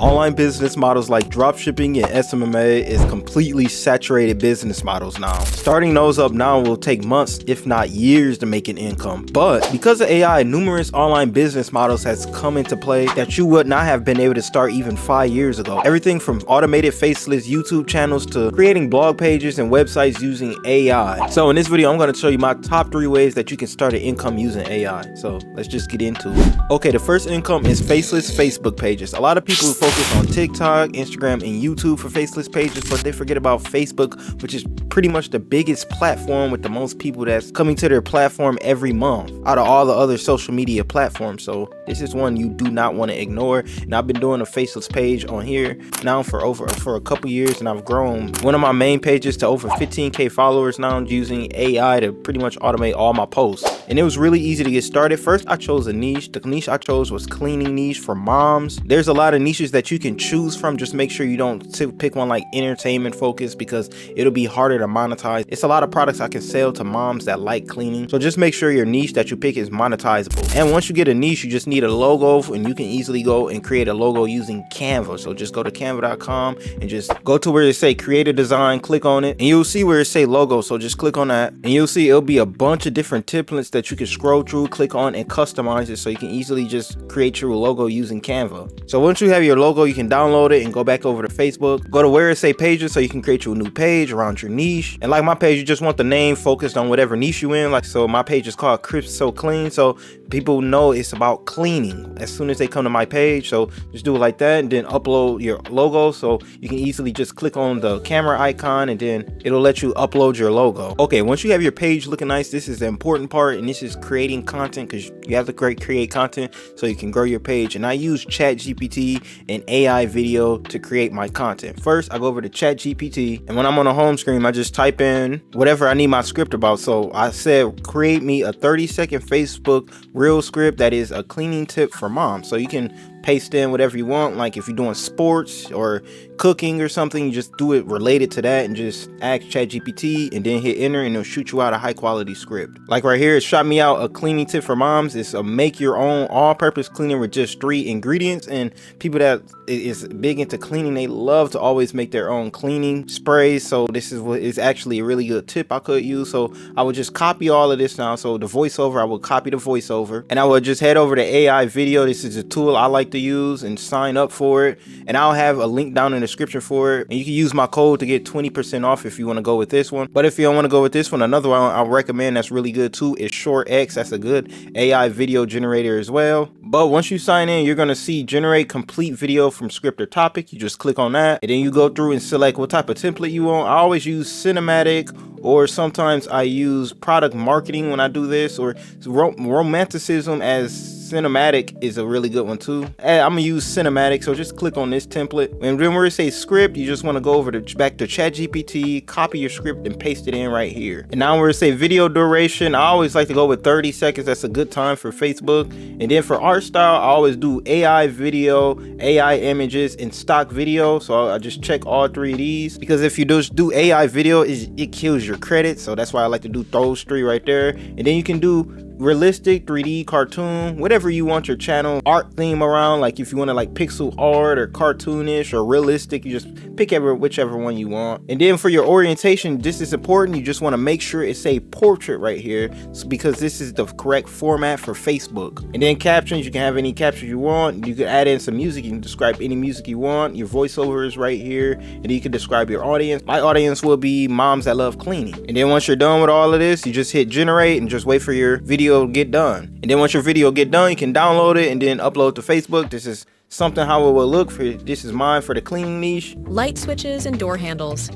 Online business models like dropshipping and SMMA is completely saturated business models now. Starting those up now will take months, if not years, to make an income. But because of AI, numerous online business models has come into play that you would not have been able to start even 5 years ago. Everything from automated faceless YouTube channels to creating blog pages and websites using AI. So in this video, I'm going to show you my top 3 ways that you can start an income using AI. So let's just get into it. Okay, the first income is faceless Facebook pages. A lot of people focus on TikTok, Instagram, and YouTube for faceless pages, but they forget about Facebook, which is pretty much the biggest platform with the most people that's coming to their platform every month out of all the other social media platforms. So this is one you do not want to ignore. And I've been doing a faceless page on here now for a couple years, and I've grown one of my main pages to over 15k followers now using AI to pretty much automate all my posts. And it was really easy to get started. First, I chose a niche. The niche I chose was cleaning niche for moms. There's a lot of niches that you can choose from. Just make sure you don't pick one like entertainment focused, because it'll be harder to monetize. It's a lot of products I can sell to moms that like cleaning. So just make sure your niche that you pick is monetizable. And once you get a niche, you just need a logo, and you can easily go and create a logo using Canva. So just go to canva.com and just go to where it say create a design, click on it, and you'll see where it say logo. So just click on that, and you'll see it'll be a bunch of different templates that you can scroll through, click on, and customize it, so you can easily just create your logo using Canva. So once you have your logo, you can download it and go back over to Facebook, go to where it say pages, so you can create you a new page around your niche. And like my page, you just want the name focused on whatever niche you in. Like, so my page is called Crisp So Clean, so people know it's about cleaning as soon as they come to my page. So just do it like that, and then upload your logo. So you can easily just click on the camera icon, and then it'll let you upload your logo. Okay, once you have your page looking nice, this is the important part, and this is creating content, because you have to create content so you can grow your page. And I use ChatGPT and AI video to create my content. First, I go over to ChatGPT, and when I'm on the home screen, I just type in whatever I need my script about. So I said, create me a 30-second Facebook reel script that is a cleaning tip for moms. So you can paste in whatever you want, like if you're doing sports or cooking or something, you just do it related to that and just ask ChatGPT and then hit enter, and it'll shoot you out a high quality script. Like right here, it shot me out a cleaning tip for moms. It's a make your own all-purpose cleaner with just 3 ingredients. And people that is big into cleaning, they love to always make their own cleaning sprays. So this is what is actually a really good tip I could use. So I would just copy all of this now. So the voiceover, I would copy the voiceover, and I would just head over to AI video. This is a tool I like to use, and sign up for it, and I'll have a link down in the description for it, and you can use my code to get 20% off if you want to go with this one. But if you don't want to go with this one, another one I'll recommend that's really good too is ShortX. That's a good AI video generator as well. But once you sign in, you're going to see generate complete video from script or topic. You just click on that, and then you go through and select what type of template you want. I always use cinematic, or sometimes I use product marketing when I do this, or romanticism as cinematic is a really good one too. I'm gonna use cinematic, so just click on this template, and then where it says script, you just want to go over to back to ChatGPT, copy your script, and paste it in right here. And now where it say video duration, I always like to go with 30 seconds. That's a good time for Facebook. And then for art style, I always do AI video, AI images, and stock video. So I just check all 3 of these, because if you just do AI video, it kills your credit. So that's why I like to do those 3 right there. And then you can do realistic, 3D, cartoon, whatever you want your channel art theme around. Like if you want to like pixel art or cartoonish or realistic, you just pick whichever one you want. And then for your orientation, this is important. You just want to make sure it's a portrait right here, because this is the correct format for Facebook. And then captions, you can have any captions you want. You can add in some music. You can describe any music you want. Your voiceover is right here, and you can describe your audience. My audience will be moms that love cleaning. And then once you're done with all of this, you just hit generate and just wait for your video to get done. And then once your video get done, you can download it and then upload to Facebook. This is something how it will look for. This is mine for the cleaning niche. Light switches and door handles.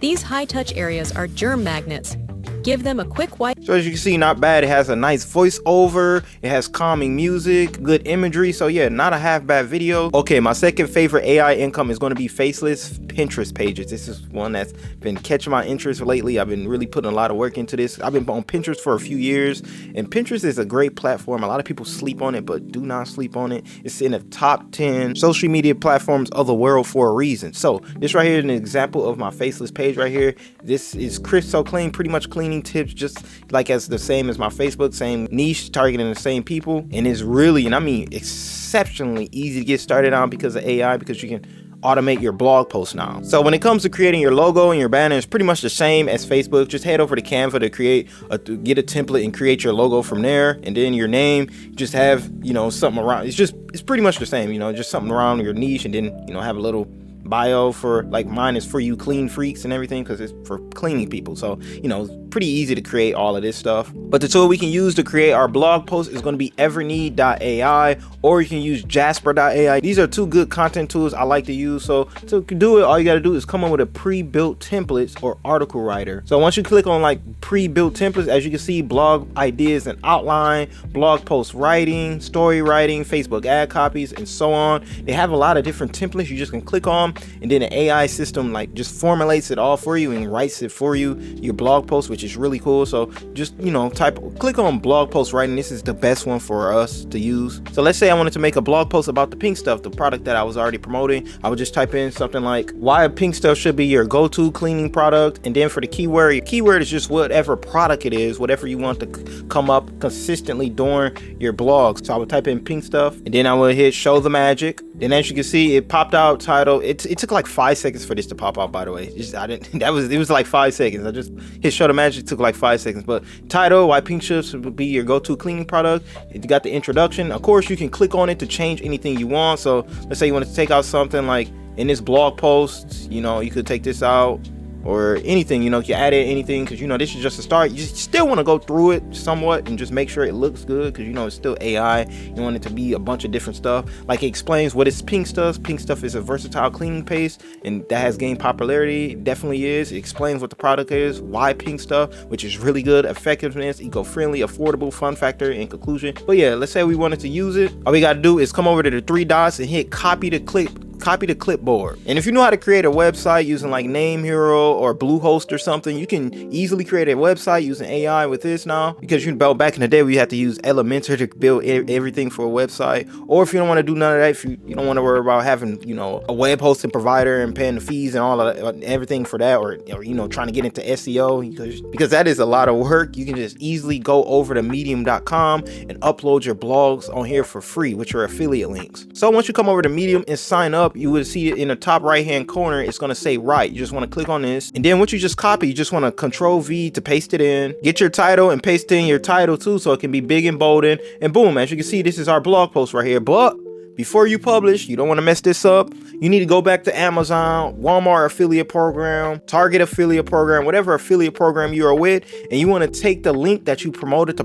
These high-touch areas are germ magnets. Give them a quick wipe. So as you can see, not bad. It has a nice voiceover. It has calming music, good imagery. So yeah, not a half bad video. Okay, my second favorite AI income is going to be faceless Pinterest pages. This is one that's been catching my interest lately. I've been really putting a lot of work into this. I've been on Pinterest for a few years, and Pinterest is a great platform. A lot of people sleep on it, but do not sleep on it. It's in the top 10 social media platforms of the world for a reason. So this right here is an example of my faceless page right here. This is Crisp So Clean, pretty much cleaning cleaning tips, just like as the same as my Facebook, same niche, targeting the same people. And it's really, and I mean exceptionally easy to get started on because of AI, because you can automate your blog posts now. So when it comes to creating your logo and your banner, it's pretty much the same as Facebook. Just head over to Canva to get a template and create your logo from there. And then your name, just have, you know, something around. It's pretty much the same, you know, just something around your niche, and then, you know, have a little bio for, like mine is For You Clean Freaks and everything, because it's for cleaning people. So, you know, pretty easy to create all of this stuff. But the tool we can use to create our blog post is going to be Everneat.ai, or you can use Jasper.ai. These are two good content tools I like to use. So to do it, all you got to do is come up with a pre-built templates or article writer. So once you click on like pre-built templates, as you can see, blog ideas and outline, blog post writing, story writing, Facebook ad copies, and so on. They have a lot of different templates you just can click on, and then the AI system like just formulates it all for you and writes it for you, your blog post, which is really cool. So just, you know, click on blog post writing. This is the best one for us to use. So let's say I wanted to make a blog post about the Pink Stuff, the product that I was already promoting. I would just type in something like why Pink Stuff should be your go-to cleaning product, and then for the keyword, your keyword is just whatever product it is, whatever you want to come up consistently during your blog. So I would type in Pink Stuff, and then I would hit show the magic. Then as you can see, it popped out title. It took like 5 seconds for this to pop out, by the way. It was like 5 seconds. I just hit show the magic. It took like 5 seconds. But title, why Pink Stuff would be your go-to cleaning product. You got the introduction. Of course, you can click on it to change anything you want. So let's say you want to take out something like in this blog post, you know, you could take this out, or anything, you know, you add in anything, because, you know, this is just a start. You still want to go through it somewhat and just make sure it looks good, because, you know, it's still AI. You want it to be a bunch of different stuff. Like, it explains what is Pink Stuff. Pink Stuff is a versatile cleaning paste, and that has gained popularity. It definitely is. It explains what the product is, why Pink Stuff, which is really good, effectiveness, eco-friendly, affordable, fun factor, in conclusion. But yeah, let's say we wanted to use it. All we got to do is come over to the 3 dots and hit copy to clipboard. And if you know how to create a website using like Name Hero or Bluehost or something, you can easily create a website using AI with this now, because back in the day we had to use Elementor to build everything for a website. Or if you don't want to do none of that, if you don't want to worry about having, you know, a web hosting provider and paying the fees and all of that, everything for that, or you know, trying to get into SEO, because that is a lot of work, you can just easily go over to medium.com and upload your blogs on here for free with your affiliate links. So once you come over to Medium and sign up, you would see it in the top right hand corner. It's going to say write. You just want to click on this, and then once you just copy, you just want to Control V to paste it in. Get your title and paste in your title too, so it can be big and bold, and boom, as you can see, this is our blog post right here. But before you publish, you don't want to mess this up. You need to go back to Amazon, Walmart affiliate program, Target affiliate program, whatever affiliate program you are with, and you want to take the link that you promoted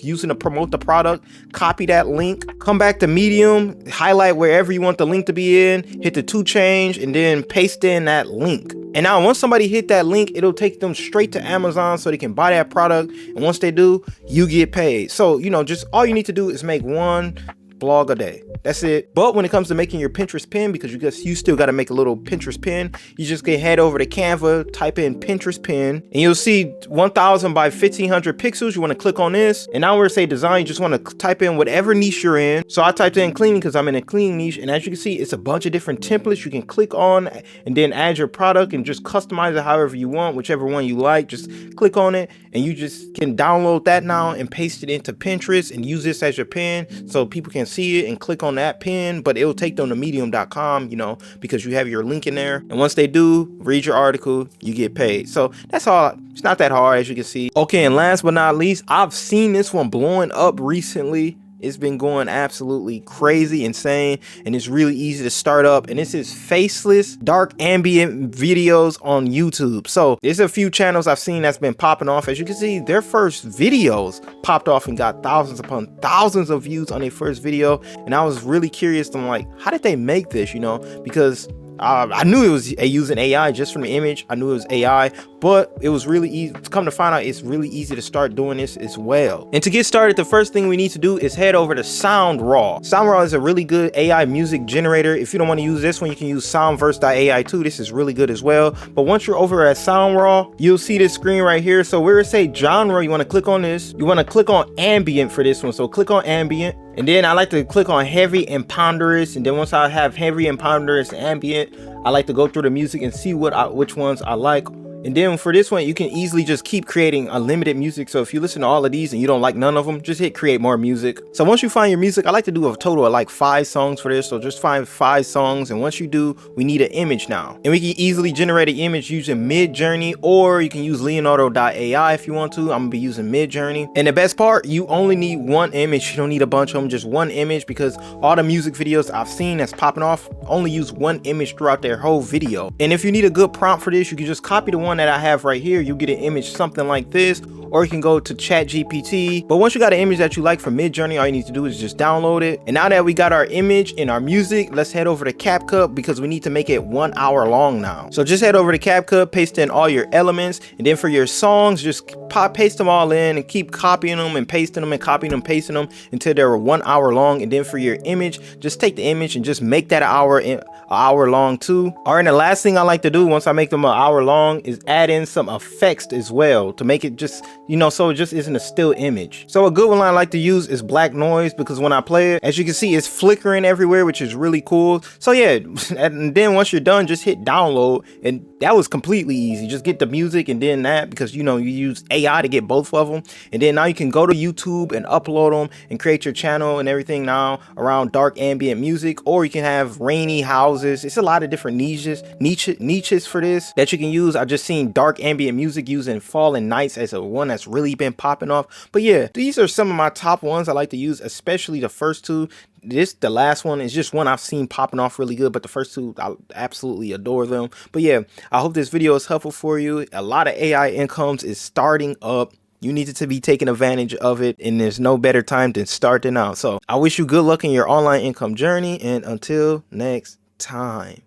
using to promote the product, copy that link, come back to Medium, highlight wherever you want the link to be in, hit the to change, and then paste in that link. And now once somebody hit that link, it'll take them straight to Amazon so they can buy that product. And once they do, you get paid. So, you know, just all you need to do is make one blog a day. That's it. But when it comes to making your Pinterest pin, because you still got to make a little Pinterest pin, you just can head over to Canva, type in Pinterest pin, and you'll see 1000 by 1500 pixels. You want to click on this, and now where it say design, you just want to type in whatever niche you're in. So I typed in cleaning because I'm in a cleaning niche, and as you can see, it's a bunch of different templates you can click on and then add your product and just customize it however you want, whichever one you like. Just click on it, and you just can download that now and paste it into Pinterest and use this as your pin so people can see it and click on that pin. But it'll take them to medium.com, you know, because you have your link in there, and once they do read your article, you get paid. So that's all. It's not that hard, as you can see. Okay, and last but not least, I've seen this one blowing up recently. It's been going absolutely crazy, insane, and it's really easy to start up. And this is faceless dark ambient videos on YouTube. So there's a few channels I've seen that's been popping off. As you can see, their first videos popped off and got thousands upon thousands of views on their first video. And I was really curious. I'm like, how did they make this? You know, because I knew it was using AI just from the image. I knew it was AI, but it was really easy. Come to find out, it's really easy to start doing this as well. And to get started, the first thing we need to do is head over to SoundRaw. SoundRaw is a really good AI music generator. If you don't want to use this one, you can use Soundverse.ai too. This is really good as well. But once you're over at SoundRaw, you'll see this screen right here. So where it say genre, you want to click on this. You want to click on ambient for this one. So click on ambient. And then I like to click on heavy and ponderous. And then once I have heavy and ponderous and ambient, I like to go through the music and see which ones I like And then for this one, you can easily just keep creating unlimited music. So if you listen to all of these and you don't like none of them, just hit create more music. So once you find your music, I like to do a total of like 5 songs for this. So just find 5 songs. And once you do, we need an image now. And we can easily generate an image using Midjourney, or you can use Leonardo.ai if you want to. I'm gonna be using Midjourney. And the best part, you only need one image. You don't need a bunch of them, just one image, because all the music videos I've seen that's popping off only use one image throughout their whole video. And if you need a good prompt for this, you can just copy the one that I have right here. You get an image something like this, or you can go to ChatGPT. But once you got an image that you like from Midjourney, all you need to do is just download it. And now that we got our image and our music, let's head over to CapCut, because we need to make it 1 hour long now. So just head over to CapCut, paste in all your elements, and then for your songs, just paste them all in and keep copying them and pasting them and copying them, pasting them until they're 1 hour long. And then for your image, just take the image and just make that an hour long too. All right, and the last thing I like to do once I make them 1 hour long is add in some effects as well to make it just, you know, so it just isn't a still image. So a good one I like to use is black noise, because when I play it, as you can see, it's flickering everywhere, which is really cool. So yeah, and then once you're done, just hit download, and that was completely easy. Just get the music and then that, because you know you use AI to get both of them. And then now you can go to YouTube and upload them and create your channel and everything now around dark ambient music, or you can have rainy houses. It's a lot of different niches for this that you can use. I just seen dark ambient music using Fallen Nights as a one that's really been popping off. But yeah, these are some of my top ones I like to use, especially the first two. The last one is just one I've seen popping off really good, but the first two, I absolutely adore them. But yeah, I hope this video is helpful for you. A lot of AI incomes is starting up. You need to be taking advantage of it, and there's no better time than starting out. So I wish you good luck in your online income journey, and until next time.